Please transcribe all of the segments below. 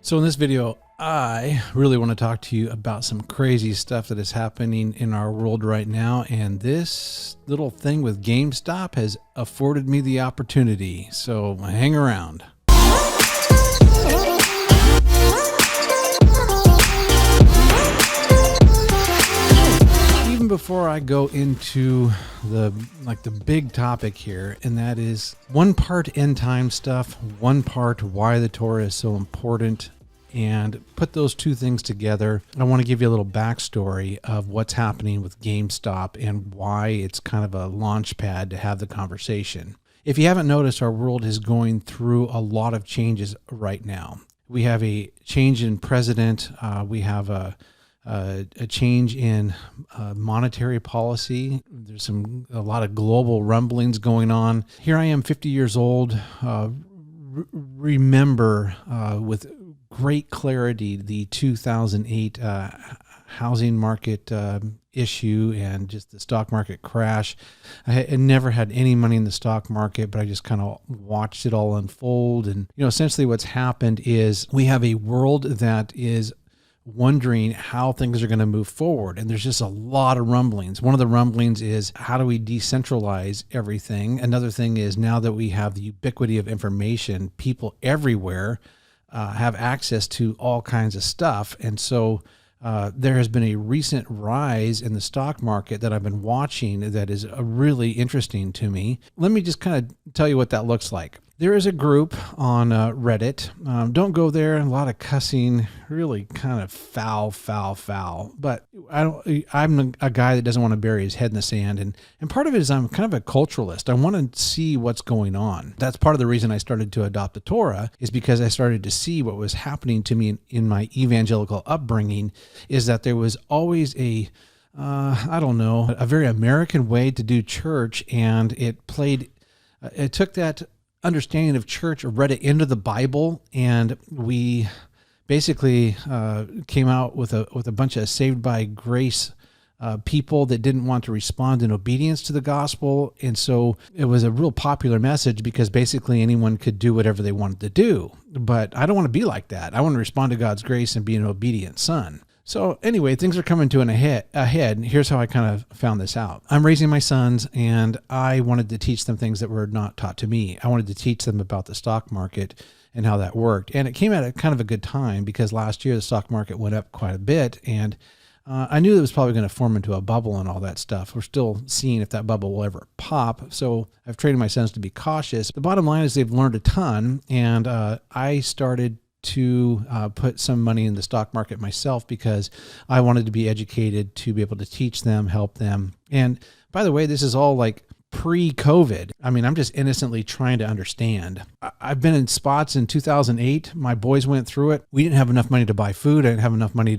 So in this video, I really want to talk to you about some crazy stuff that is happening in our world right now. And this little thing with GameStop has afforded me the opportunity. So hang around. Even before I go into the big topic here, and that is one part end time stuff, one part why the Torah is so important, and put those two things together. I want to give you a little backstory of what's happening with GameStop and why it's kind of a launch pad to have the conversation. If you haven't noticed, our world is going through a lot of changes right now. We have a change in president. We have a change in monetary policy. There's a lot of global rumblings going on. Here I am, 50 years old. Remember with great clarity the 2008 housing market issue and just the stock market crash. I had never had any money in the stock market, but I just kind of watched it all unfold. And essentially what's happened is we have a world that is wondering how things are going to move forward. And there's just a lot of rumblings. One of the rumblings is, how do we decentralize everything? Another thing is, now that we have the ubiquity of information, people everywhere have access to all kinds of stuff. And so there has been a recent rise in the stock market that I've been watching that is really interesting to me. Let me just kind of tell you what that looks like. There is a group on Reddit. Don't go there. A lot of cussing, really kind of foul. But I'm a guy that doesn't want to bury his head in the sand. And part of it is I'm kind of a culturalist. I want to see what's going on. That's part of the reason I started to adopt the Torah, is because I started to see what was happening to me in my evangelical upbringing, is that there was always a very American way to do church. And it took that understanding of church, read it into the Bible, and we basically came out with a bunch of saved by grace people that didn't want to respond in obedience to the gospel. And so it was a real popular message, because basically anyone could do whatever they wanted to do. But I don't want to be like that. I want to respond to God's grace and be an obedient son. So anyway, things are coming to an ahead. Here's how I kind of found this out. I'm raising my sons, and I wanted to teach them things that were not taught to me. I wanted to teach them about the stock market and how that worked. And it came at a kind of a good time, because last year the stock market went up quite a bit, and I knew it was probably going to form into a bubble and all that stuff. We're still seeing if that bubble will ever pop. So I've trained my sons to be cautious. The bottom line is they've learned a ton, and I started to put some money in the stock market myself, because I wanted to be educated to be able to teach them, help them. And by the way, this is all like pre-COVID. I mean, I'm just innocently trying to understand. I've been in spots in 2008. My boys went through it. We didn't have enough money to buy food. I didn't have enough money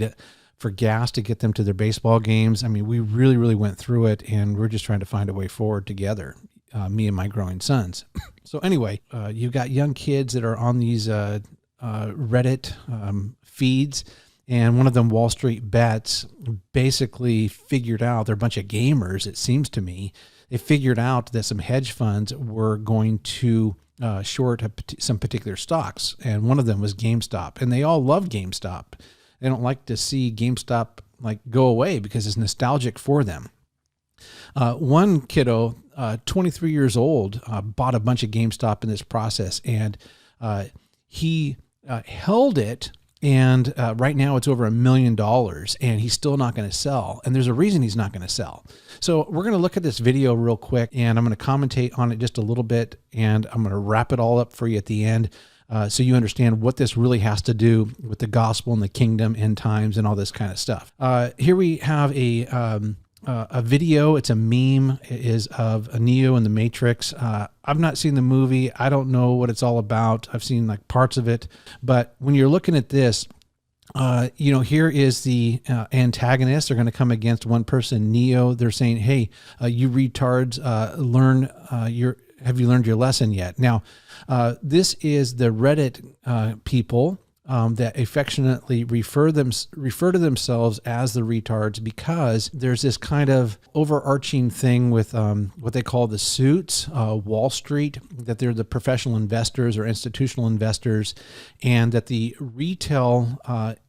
for gas to get them to their baseball games. I mean, we really, really went through it, and we're just trying to find a way forward together, me and my growing sons. So anyway, you've got young kids that are on these Reddit feeds, and one of them, Wall Street Bets, basically figured out, they're a bunch of gamers, it seems to me. They figured out that some hedge funds were going to short some particular stocks, and one of them was GameStop, and they all love GameStop. They don't like to see GameStop go away, because it's nostalgic for them. One kiddo, 23 years old, bought a bunch of GameStop in this process, and he held it, and right now it's over $1 million, and he's still not going to sell. And there's a reason he's not going to sell. So we're going to look at this video real quick, and I'm going to commentate on it just a little bit, and I'm going to wrap it all up for you at the end, so you understand what this really has to do with the gospel and the kingdom, end times, and all this kind of stuff. Here we have a video. It's a meme. It is of Neo in the Matrix. I've not seen the movie. I don't know what it's all about. I've seen parts of it, but when you're looking at this, here is the antagonist. They're going to come against one person, Neo. They're saying, "Hey, you retards, have you learned your lesson yet?" Now, this is the Reddit people that affectionately refer to themselves as the retards, because there's this kind of overarching thing with what they call the suits, Wall Street, that they're the professional investors or institutional investors, and that the retail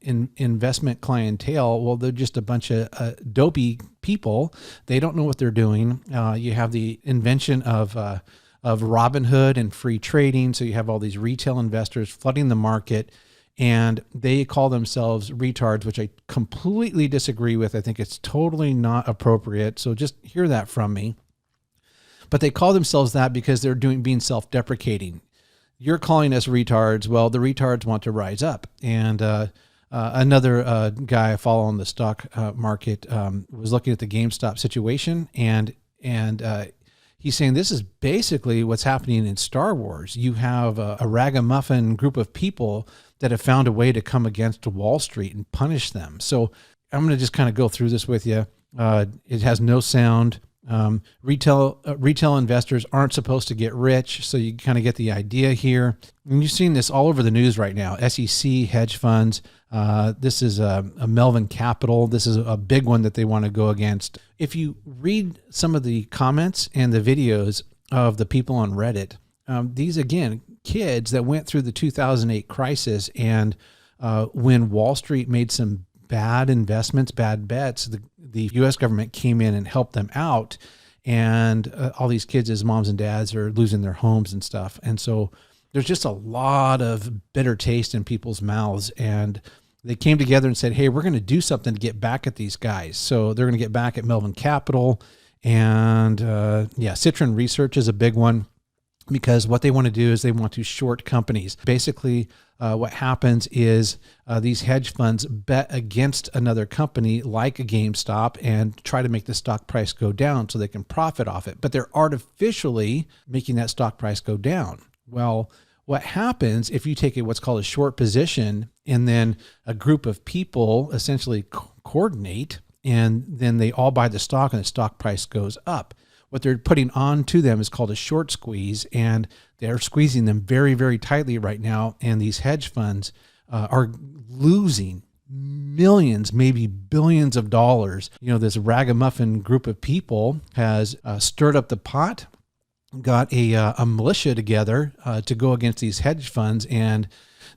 investment clientele, well, they're just a bunch of dopey people. They don't know what they're doing. You have the invention of Robinhood and free trading, so you have all these retail investors flooding the market, and they call themselves retards, which I completely disagree with. I think it's totally not appropriate. So just hear that from me. But they call themselves that because they're being self-deprecating. You're calling us retards. Well, the retards want to rise up. And another guy I follow on the stock market was looking at the GameStop situation, and he's saying this is basically what's happening in Star Wars. You have a ragamuffin group of people that have found a way to come against Wall Street and punish them. So I'm going to just kind of go through this with you. It has no sound. Retail investors aren't supposed to get rich, so you kind of get the idea here. And you've seen this all over the news right now. SEC, hedge funds. This is a Melvin Capital. This is a big one that they want to go against. If you read some of the comments and the videos of the people on Reddit, these, again, kids that went through the 2008 crisis, and when Wall Street made some bad investments, bad bets, the U.S. government came in and helped them out, and all these kids, as moms and dads, are losing their homes and stuff. And so there's just a lot of bitter taste in people's mouths, and they came together and said, hey, we're going to do something to get back at these guys. So they're going to get back at Melvin Capital, and Citron Research is a big one, because what they want to do is they want to short companies. Basically, what happens is these hedge funds bet against another company like a GameStop and try to make the stock price go down so they can profit off it. But they're artificially making that stock price go down. Well, what happens if you take what's called a short position, and then a group of people essentially coordinate, and then they all buy the stock and the stock price goes up? What they're putting on to them is called a short squeeze, and they're squeezing them very, very tightly right now. And these hedge funds are losing millions, maybe billions of dollars. You know, this ragamuffin group of people has stirred up the pot, got a militia together to go against these hedge funds, and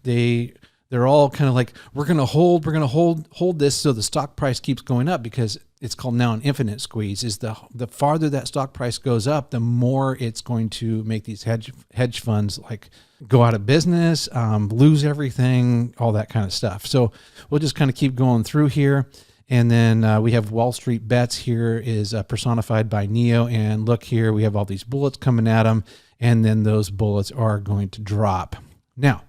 they're all kind of like, we're going to hold this so the stock price keeps going up, because it's called now an infinite squeeze. Is the farther that stock price goes up, the more it's going to make these hedge funds like go out of business, lose everything, all that kind of stuff. So we'll just kind of keep going through here. And then we have Wall Street Bets here is personified by Neo. And look here, we have all these bullets coming at them, and then those bullets are going to drop. Now,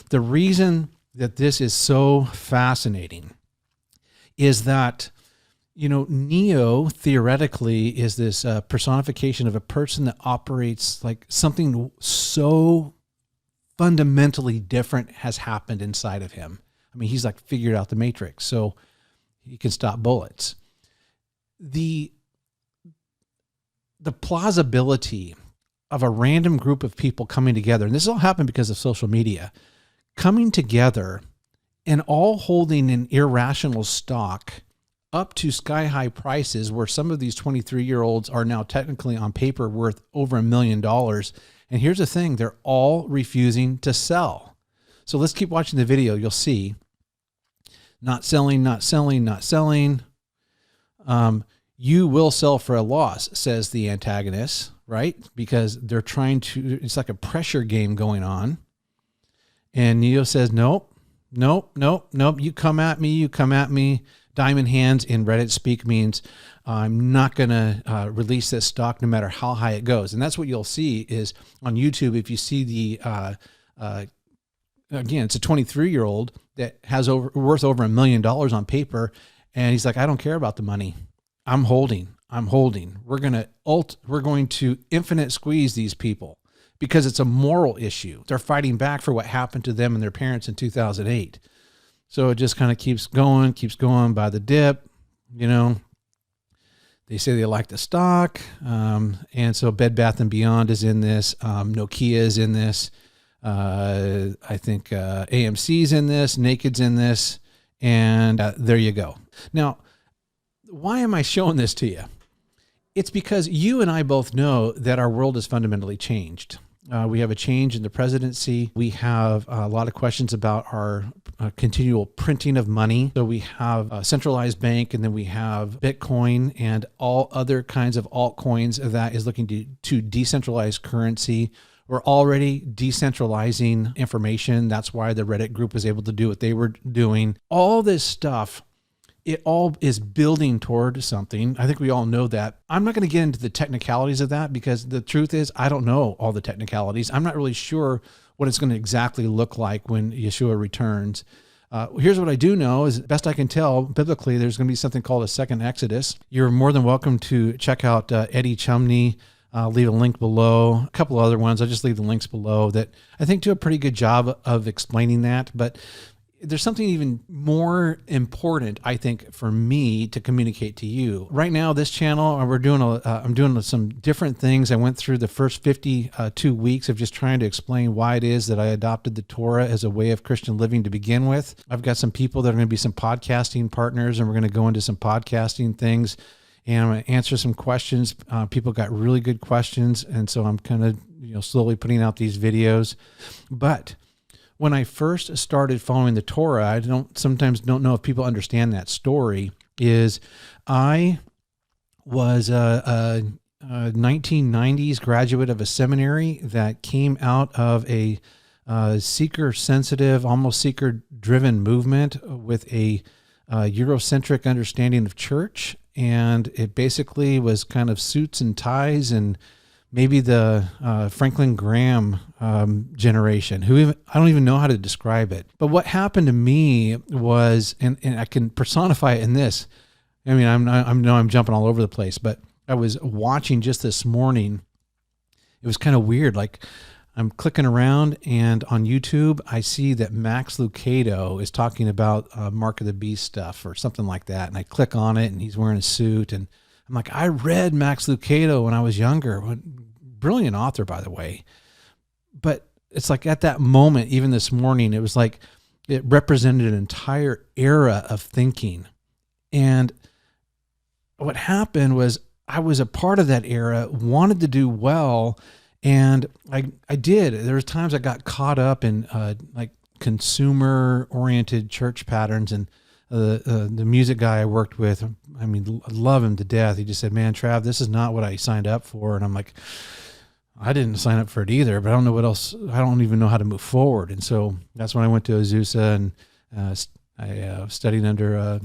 the reason that this is so fascinating is that, you know, Neo theoretically is this personification of a person that operates like something so fundamentally different has happened inside of him. I mean, he's like figured out the matrix, so he can stop bullets. The plausibility of a random group of people coming together, and this all happened because of social media, coming together and all holding an irrational stock up to sky-high prices, where some of these 23-year-olds are now technically on paper worth over $1 million. And here's the thing, they're all refusing to sell. So let's keep watching the video. You'll see. Not selling, not selling, not selling. You will sell for a loss, says the antagonist, right? Because they're trying to, it's like a pressure game going on. And Neo says, nope, nope, nope, nope. You come at me, you come at me. Diamond hands in Reddit speak means I'm not going to release this stock no matter how high it goes. And that's what you'll see is on YouTube. If you see the, again, it's a 23-year-old that has worth over $1 million on paper. And he's like, I don't care about the money. I'm holding. We're going to infinite squeeze these people, because it's a moral issue. They're fighting back for what happened to them and their parents in 2008. So it just kind of keeps going by the dip. You know, they say they like the stock. And so Bed Bath & Beyond is in this. Nokia is in this. I think AMC's in this, Naked's in this, and there you go. Now, why am I showing this to you? It's because you and I both know that our world has fundamentally changed. We have a change in the presidency. We have a lot of questions about our continual printing of money. So we have a centralized bank, and then we have Bitcoin and all other kinds of altcoins that is looking to decentralize currency. We're already decentralizing information. That's why the Reddit group was able to do what they were doing. All this stuff, it all is building toward something. I think we all know that. I'm not going to get into the technicalities of that because the truth is I don't know all the technicalities. I'm not really sure what it's going to exactly look like when Yeshua returns. Here's what I do know is, best I can tell, biblically, there's going to be something called a second Exodus. You're more than welcome to check out Eddie Chumney. I'll leave a link below. A couple of other ones, I'll just leave the links below that I think do a pretty good job of explaining that. But there's something even more important, I think, for me to communicate to you. Right now, this channel, I'm doing some different things. I went through the first 52 weeks of just trying to explain why it is that I adopted the Torah as a way of Christian living to begin with. I've got some people that are going to be some podcasting partners, and we're going to go into some podcasting things. And I'm going to answer some questions. People got really good questions, and so I'm kind of slowly putting out these videos. But when I first started following the Torah, I sometimes don't know if people understand that story. Is I was a 1990s graduate of a seminary that came out of a seeker-sensitive, almost seeker-driven movement with a Eurocentric understanding of church. And it basically was kind of suits and ties and maybe the Franklin Graham generation, I don't even know how to describe it. But what happened to me was, and I can personify it in this. I mean, I'm jumping all over the place, but I was watching just this morning. It was kind of weird. Like, I'm clicking around, and on YouTube, I see that Max Lucado is talking about Mark of the Beast stuff or something like that. And I click on it, and he's wearing a suit. And I'm like, I read Max Lucado when I was younger. Brilliant author, by the way. But it's like at that moment, even this morning, it was like it represented an entire era of thinking. And what happened was I was a part of that era, wanted to do well, and I did. There was times I got caught up in like consumer-oriented church patterns, and the music guy I worked with, I mean, I love him to death. He just said, "Man, Trav, this is not what I signed up for." And I'm like, I didn't sign up for it either, but I don't know what else. I don't even know how to move forward. And so that's when I went to Azusa, and I studied under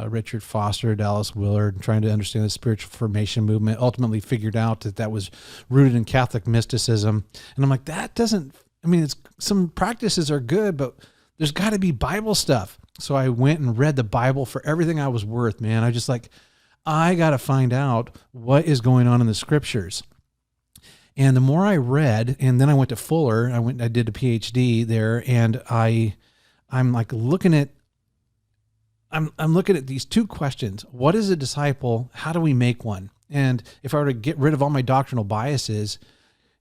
Richard Foster, Dallas Willard, trying to understand the spiritual formation movement. Ultimately figured out that was rooted in Catholic mysticism. And I'm like, that doesn't, I mean, some practices are good, but there's got to be Bible stuff. So I went and read the Bible for everything I was worth, man. I just I got to find out what is going on in the scriptures. And the more I read, and then I went to Fuller, I did a PhD there, and I'm like looking at, I'm looking at these two questions. What is a disciple? How do we make one? And if I were to get rid of all my doctrinal biases,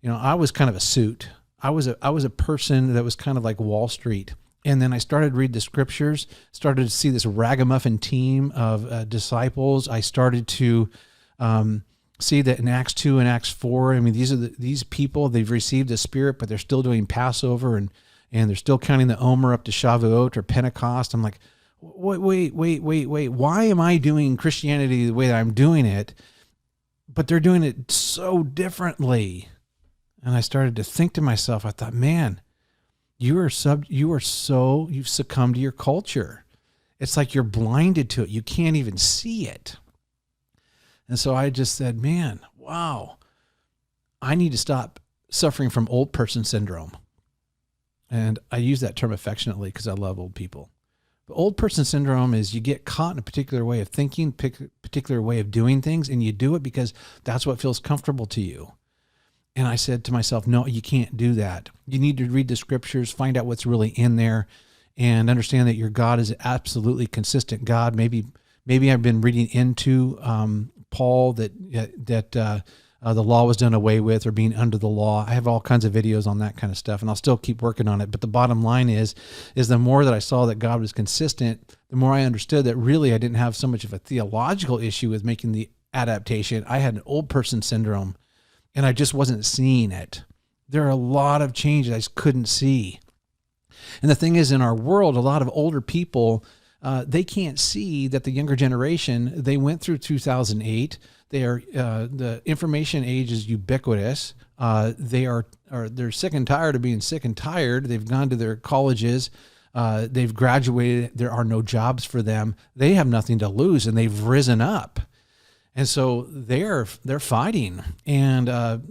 I was kind of a suit. I was a person that was kind of like Wall Street. And then I started to read the scriptures, started to see this ragamuffin team of disciples. I started to see that in Acts 2 and Acts 4, I mean, these people, they've received the Spirit, but they're still doing Passover and they're still counting the Omer up to Shavuot or Pentecost. I'm like, wait. Why am I doing Christianity the way that I'm doing it, but they're doing it so differently? And I started to think to myself, I thought, man, you've succumbed to your culture. It's like you're blinded to it. You can't even see it. And so I just said, man, wow, I need to stop suffering from old person syndrome. And I use that term affectionately because I love old people. But old person syndrome is you get caught in a particular way of thinking, particular way of doing things, and you do it because that's what feels comfortable to you. And I said to myself, no, you can't do that. You need to read the scriptures, find out what's really in there, and understand that your God is an absolutely consistent God. Maybe I've been reading into Paul that the law was done away with, or being under the law. I have all kinds of videos on that kind of stuff, and I'll still keep working on it. But the bottom line is the more that I saw that God was consistent, the more I understood that really I didn't have so much of a theological issue with making the adaptation. I had an old person syndrome, and I just wasn't seeing it. There are a lot of changes I just couldn't see. And the thing is, in our world, a lot of older people, they can't see that the younger generation, they went through 2008. They are the information age is ubiquitous. They're sick and tired of being sick and tired. They've gone to their colleges. They've graduated. There are no jobs for them. They have nothing to lose, and they've risen up. And so they're fighting, and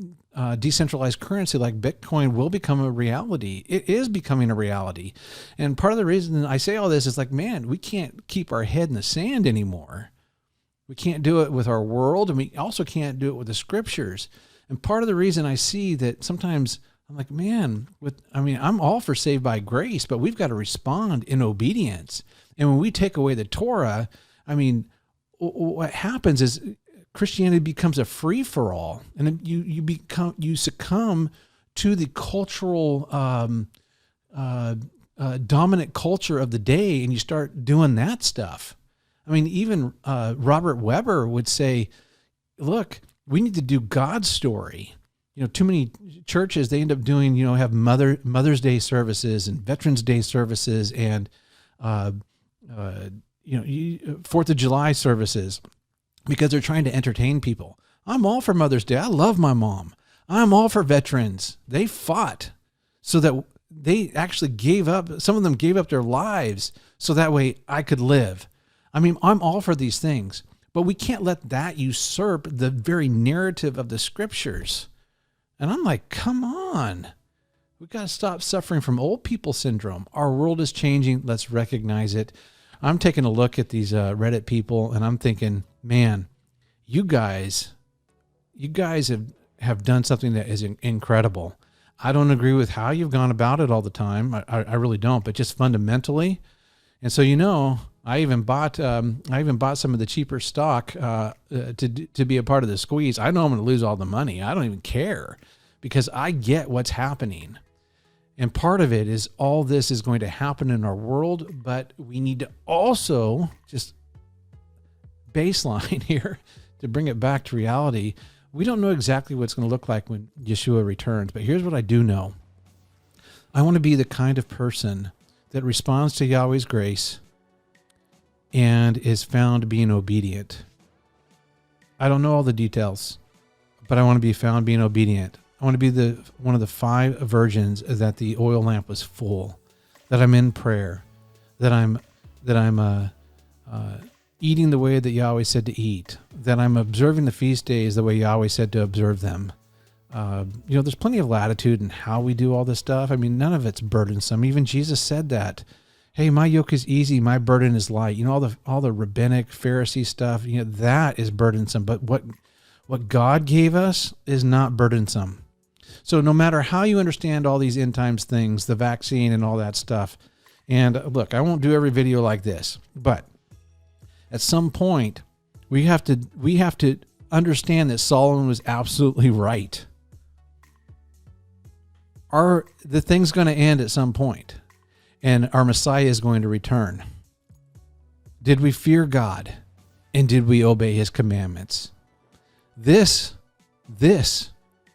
decentralized currency like Bitcoin will become a reality. It is becoming a reality. And part of the reason I say all this is like, man, we can't keep our head in the sand anymore. We can't do it with our world, and we also can't do it with the scriptures. And part of the reason I see that sometimes I'm like, man, I'm all for saved by grace, but we've got to respond in obedience. And when we take away the Torah, what happens is Christianity becomes a free-for-all, and you succumb to the cultural dominant culture of the day, and you start doing that stuff. Even Robert Weber would say, look, we need to do God's story. Too many churches, they end up doing, have Mother's Day services and Veterans Day services and 4th of July services, because they're trying to entertain people. I'm all for Mother's Day. I love my mom. I'm all for veterans. They fought so that they actually gave up. Some of them gave up their lives so that way I could live. I'm all for these things, but we can't let that usurp the very narrative of the scriptures. And I'm like, come on. We've got to stop suffering from old people syndrome. Our world is changing. Let's recognize it. I'm taking a look at these Reddit people, and I'm thinking, man, you guys have done something that is incredible. I don't agree with how you've gone about it all the time. I really don't, but just fundamentally. And so, I even bought some of the cheaper stock to be a part of the squeeze. I know I'm going to lose all the money. I don't even care, because I get what's happening. And part of it is all this is going to happen in our world, but we need to also just baseline here to bring it back to reality. We don't know exactly what it's going to look like when Yeshua returns, but here's what I do know. I want to be the kind of person that responds to Yahweh's grace and is found being obedient. I don't know all the details, but I want to be found being obedient. I want to be one of the 5 virgins that the oil lamp was full, that I'm in prayer, that I'm eating the way that Yahweh said to eat, that I'm observing the feast days the way Yahweh said to observe them. There's plenty of latitude in how we do all this stuff. None of it's burdensome. Even Jesus said that. Hey, my yoke is easy, my burden is light. All the rabbinic Pharisee stuff, that is burdensome. But what God gave us is not burdensome. So no matter how you understand all these end times things, the vaccine and all that stuff, and look, I won't do every video like this, but at some point we have to understand that Solomon was absolutely right. The thing's going to end at some point, and our Messiah is going to return. Did we fear God, and did we obey his commandments? This,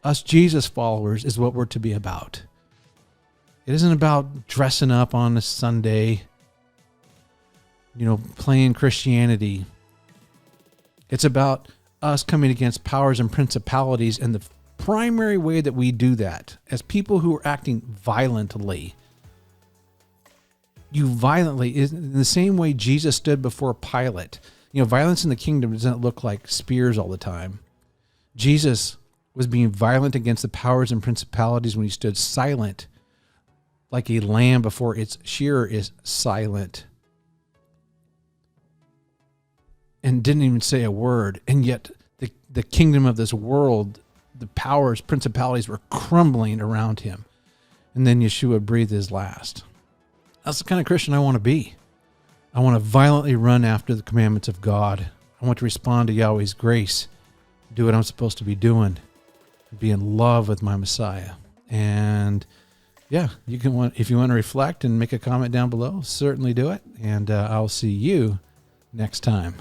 us Jesus followers, is what we're to be about. It isn't about dressing up on a Sunday, playing Christianity. It's about us coming against powers and principalities, and the primary way that we do that, as people who are acting violently, is in the same way Jesus stood before Pilate. Violence in the kingdom doesn't look like spears all the time. Jesus was being violent against the powers and principalities when he stood silent, like a lamb before its shearer is silent, and didn't even say a word. And yet the kingdom of this world, the powers, principalities were crumbling around him. And then Yeshua breathed his last. That's the kind of Christian I want to be. I want to violently run after the commandments of God. I want to respond to Yahweh's grace, do what I'm supposed to be doing. be in love with my Messiah. And yeah, you can if you want to reflect and make a comment down below, certainly do it. And I'll see you next time.